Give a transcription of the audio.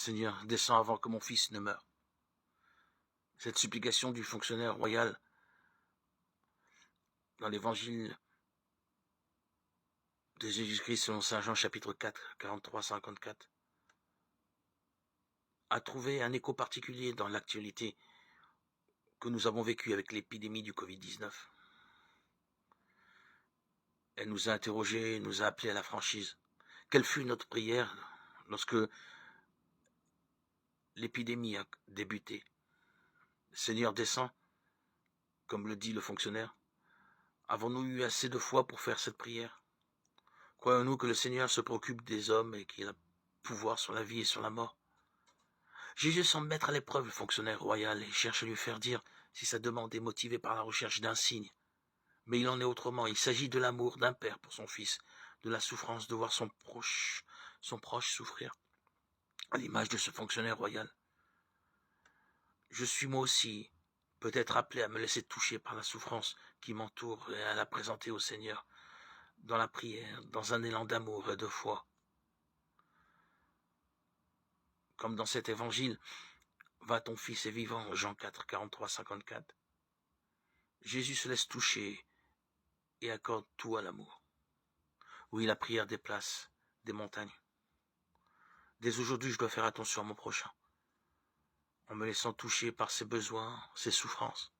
Seigneur, descends avant que mon fils ne meure. Cette supplication du fonctionnaire royal dans l'évangile de Jésus-Christ selon Saint Jean chapitre 4, 43-54 a trouvé un écho particulier dans l'actualité que nous avons vécue avec l'épidémie du Covid-19. Elle nous a interrogés, nous a appelés à la franchise. Quelle fut notre prière lorsque l'épidémie a débuté? Seigneur, descends, comme le dit le fonctionnaire. Avons-nous eu assez de foi pour faire cette prière? Croyons-nous que le Seigneur se préoccupe des hommes et qu'il a pouvoir sur la vie et sur la mort? Jésus semble mettre à l'épreuve le fonctionnaire royal et cherche à lui faire dire si sa demande est motivée par la recherche d'un signe. Mais il en est autrement. Il s'agit de l'amour d'un père pour son fils, de la souffrance de voir son proche souffrir, à l'image de ce fonctionnaire royal. Je suis moi aussi peut-être appelé à me laisser toucher par la souffrance qui m'entoure et à la présenter au Seigneur, dans la prière, dans un élan d'amour et de foi. Comme dans cet évangile, va ton fils est vivant, Jean 4, 43-54. Jésus se laisse toucher et accorde tout à l'amour. Oui, la prière déplace des montagnes. Dès aujourd'hui, je dois faire attention à mon prochain, en me laissant toucher par ses besoins, ses souffrances.